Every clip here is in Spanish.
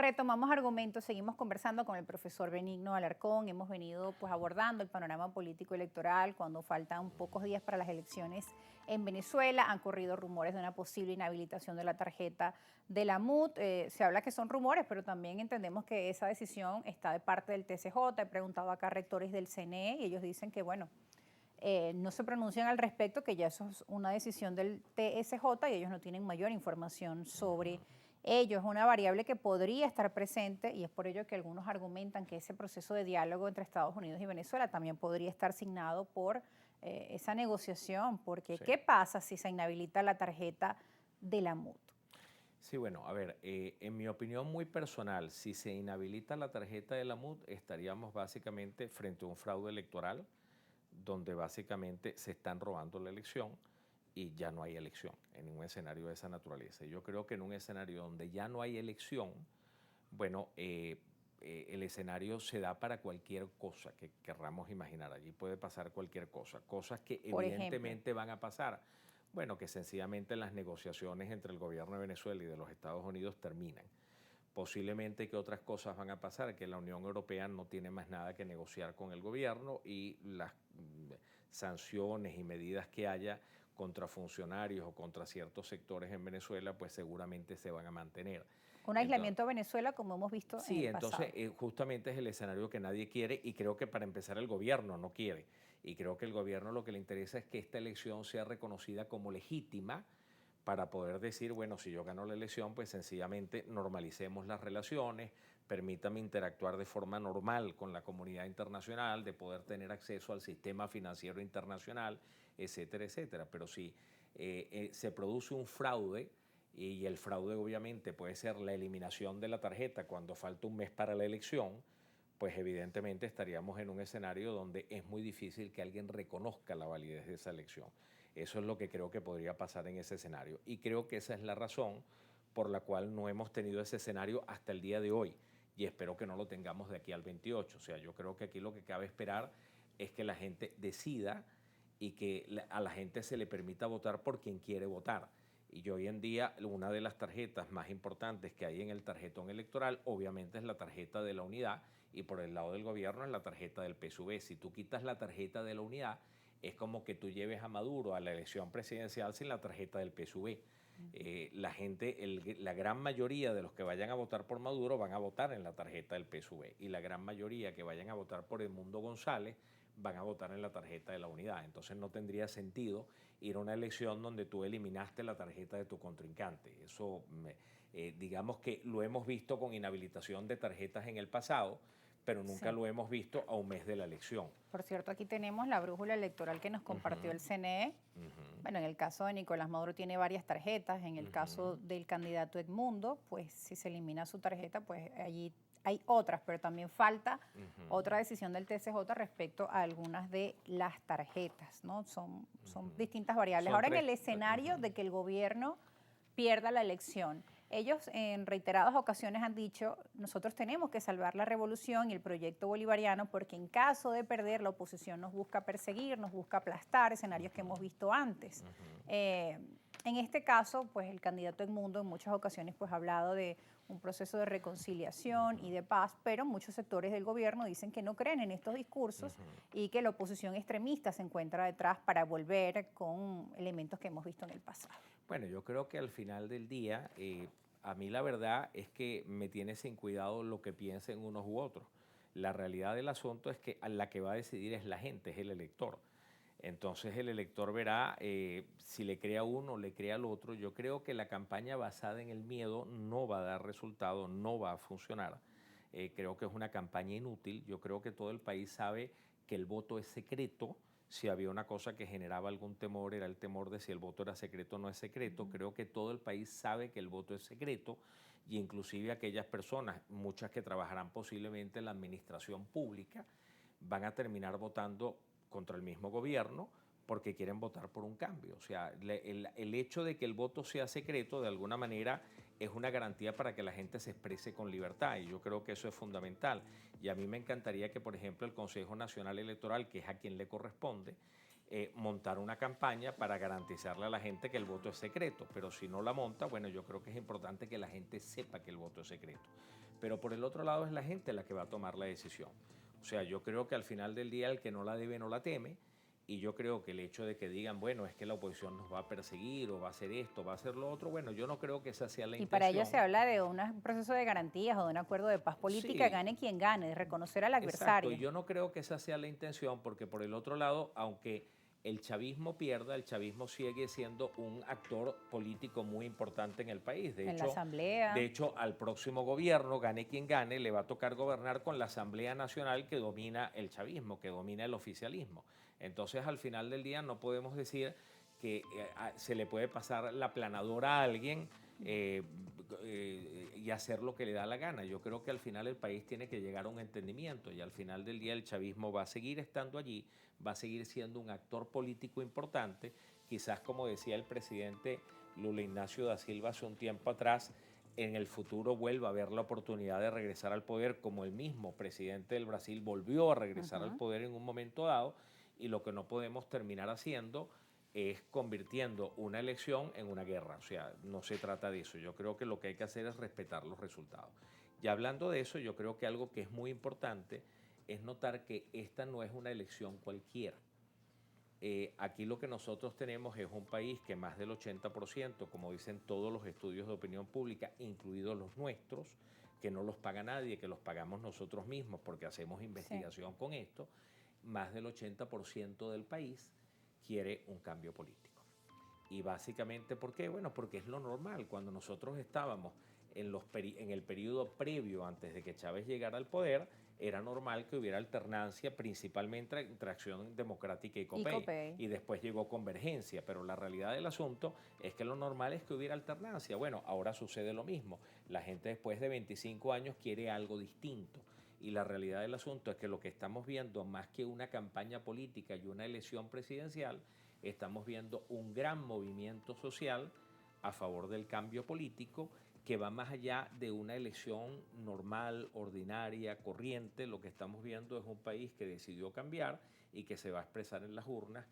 Retomamos argumentos, seguimos conversando con el profesor Benigno Alarcón, hemos venido pues abordando el panorama político electoral cuando faltan pocos días para las elecciones en Venezuela. Han corrido rumores de una posible inhabilitación de la tarjeta de la MUT. Se habla que son rumores, pero también entendemos que esa decisión está de parte del TSJ. He preguntado acá a rectores del CNE y ellos dicen que bueno, no se pronuncian al respecto, que ya eso es una decisión del TSJ y ellos no tienen mayor información sobre ello. Es una variable que podría estar presente y es por ello que algunos argumentan que ese proceso de diálogo entre Estados Unidos y Venezuela también podría estar signado por esa negociación, porque Sí. ¿qué pasa si se inhabilita la tarjeta de la MUT? Sí, bueno, a ver, en mi opinión muy personal, si se inhabilita la tarjeta de la MUD, estaríamos básicamente frente a un fraude electoral, donde básicamente se están robando la elección y ya no hay elección en un escenario de esa naturaleza. Y yo creo que en un escenario donde ya no hay elección, bueno, el escenario se da para cualquier cosa que querramos imaginar. Allí puede pasar cualquier cosa, cosas que Por ejemplo, evidentemente van a pasar. Bueno, que sencillamente las negociaciones entre el gobierno de Venezuela y de los Estados Unidos terminan. Posiblemente que otras cosas van a pasar, que la Unión Europea no tiene más nada que negociar con el gobierno y las sanciones y medidas que haya contra funcionarios o contra ciertos sectores en Venezuela, pues seguramente se van a mantener. un Entonces, aislamiento a Venezuela como hemos visto en sí, el entonces pasado. justamente es el escenario que nadie quiere y creo que para empezar el gobierno no quiere. Y creo que el gobierno lo que le interesa es que esta elección sea reconocida como legítima para poder decir, bueno, si yo gano la elección, pues sencillamente normalicemos las relaciones, permítame interactuar de forma normal con la comunidad internacional, de poder tener acceso al sistema financiero internacional, etcétera, etcétera. Pero si se produce un fraude, y el fraude obviamente puede ser la eliminación de la tarjeta cuando falta un mes para la elección, pues evidentemente estaríamos en un escenario donde es muy difícil que alguien reconozca la validez de esa elección. Eso es lo que creo que podría pasar en ese escenario. Y creo que esa es la razón por la cual no hemos tenido ese escenario hasta el día de hoy. Y espero que no lo tengamos de aquí al 28. O sea, yo creo que aquí lo que cabe esperar es que la gente decida y que a la gente se le permita votar por quien quiere votar. Y hoy en día una de las tarjetas más importantes que hay en el tarjetón electoral obviamente es la tarjeta de la unidad y por el lado del gobierno es la tarjeta del PSUV. Si tú quitas la tarjeta de la unidad, es como que tú lleves a Maduro a la elección presidencial sin la tarjeta del PSUV. La gente, la gran mayoría de los que vayan a votar por Maduro van a votar en la tarjeta del PSUV y la gran mayoría que vayan a votar por Edmundo González van a votar en la tarjeta de la unidad. Entonces no tendría sentido ir a una elección donde tú eliminaste la tarjeta de tu contrincante. Eso, digamos que lo hemos visto con inhabilitación de tarjetas en el pasado, pero nunca Sí. lo hemos visto a un mes de la elección. Por cierto, aquí tenemos la brújula electoral que nos compartió el CNE. Ujú, Bueno, en el caso de Nicolás Maduro tiene varias tarjetas. En el caso ujú, del candidato Edmundo, pues si se elimina su tarjeta, pues allí hay otras, pero también falta ujú, otra decisión del TSJ respecto a algunas de las tarjetas, ¿no? Son ujú. distintas variables. Son Ahora, en tres. el escenario Ujú, de que el gobierno pierda la elección. Ellos en reiteradas ocasiones han dicho, nosotros tenemos que salvar la revolución y el proyecto bolivariano porque en caso de perder la oposición nos busca perseguir, nos busca aplastar, escenarios que hemos visto antes. ujú. En este caso, pues el candidato Edmundo en muchas ocasiones pues ha hablado de un proceso de reconciliación y de paz, pero muchos sectores del gobierno dicen que no creen en estos discursos y que la oposición extremista se encuentra detrás para volver con elementos que hemos visto en el pasado. Bueno, yo creo que al final del día, a mí la verdad es que me tiene sin cuidado lo que piensen unos u otros. La realidad del asunto es que a la que va a decidir es la gente, es el elector. Entonces el elector verá si le crea a uno o le crea al otro. Yo creo que la campaña basada en el miedo no va a dar resultado, no va a funcionar. Creo que es una campaña inútil. Yo creo que todo el país sabe que el voto es secreto. Si había una cosa que generaba algún temor, era el temor de si el voto era secreto o no es secreto. Creo que todo el país sabe que el voto es secreto y inclusive aquellas personas, muchas que trabajarán posiblemente en la administración pública, van a terminar votando contra el mismo gobierno porque quieren votar por un cambio. O sea, el hecho de que el voto sea secreto de alguna manera es una garantía para que la gente se exprese con libertad y yo creo que eso es fundamental. Y a mí me encantaría que, por ejemplo, el Consejo Nacional Electoral, que es a quien le corresponde, montar una campaña para garantizarle a la gente que el voto es secreto, pero si no la monta, bueno, yo creo que es importante que la gente sepa que el voto es secreto. pero por el otro lado es la gente la que va a tomar la decisión. O sea, yo creo que al final del día el que no la debe no la teme, y yo creo que el hecho de que digan, bueno, es que la oposición nos va a perseguir o va a hacer esto, va a hacer lo otro, bueno, yo no creo que esa sea la Y para ello se intención. habla de un proceso de garantías o de un acuerdo de paz política, Sí, gane quien gane, de reconocer al exacto, y adversario. yo no creo que esa sea la intención, porque por el otro lado, aunque el chavismo pierda, el chavismo sigue siendo un actor político muy importante en el país. En la asamblea. De hecho, al próximo gobierno, gane quien gane, le va a tocar gobernar con la Asamblea Nacional que domina el chavismo, que domina el oficialismo. Entonces, al final del día, no podemos decir que se le puede pasar la planadora a alguien eh, y hacer lo que le da la gana. Yo creo que al final el país tiene que llegar a un entendimiento, y al final del día el chavismo va a seguir estando allí, va a seguir siendo un actor político importante. Quizás, como decía el presidente Lula Ignacio da Silva hace un tiempo atrás, en el futuro vuelva a haber la oportunidad de regresar al poder, como el mismo presidente del Brasil volvió a regresar al poder en un momento dado, y lo que no podemos terminar haciendo es convirtiendo una elección en una guerra. O sea, no se trata de eso. Yo creo que lo que hay que hacer es respetar los resultados. Y hablando de eso, yo creo que algo que es muy importante es notar que esta no es una elección cualquiera. Aquí lo que nosotros tenemos es un país que más del 80%, como dicen todos los estudios de opinión pública, incluidos los nuestros, que no los paga nadie, que los pagamos nosotros mismos porque hacemos investigación con esto, más del 80% del país quiere un cambio político. Y básicamente, ¿por qué? Bueno, porque es lo normal. Cuando nosotros estábamos en el periodo previo, antes de que Chávez llegara al poder, era normal que hubiera alternancia, principalmente entre Acción Democrática y COPEI. Y después llegó Convergencia. Pero la realidad del asunto es que lo normal es que hubiera alternancia. Bueno, ahora sucede lo mismo. La gente después de 25 años quiere algo distinto. Y la realidad del asunto es que lo que estamos viendo, más que una campaña política y una elección presidencial, estamos viendo un gran movimiento social a favor del cambio político que va más allá de una elección normal, ordinaria, corriente. Lo que estamos viendo es un país que decidió cambiar y que se va a expresar en las urnas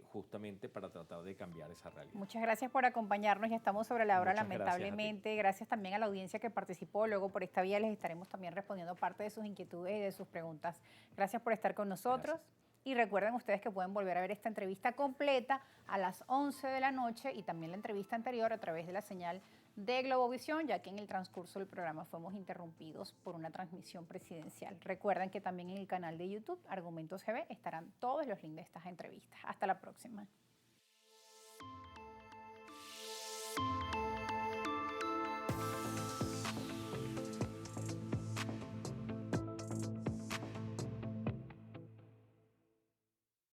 justamente para tratar de cambiar esa realidad. Muchas gracias por acompañarnos, ya estamos sobre la hora Muchas gracias a ti. lamentablemente. Gracias también a la audiencia que participó. Luego por esta vía les estaremos también respondiendo parte de sus inquietudes y de sus preguntas. Gracias por estar con nosotros. Gracias. Y recuerden ustedes que pueden volver a ver esta entrevista completa a las 11 de la noche y también la entrevista anterior a través de la señal de Globovisión, ya que en el transcurso del programa fuimos interrumpidos por una transmisión presidencial. Recuerden que también en el canal de YouTube Argumentos GB estarán todos los links de estas entrevistas. Hasta la próxima.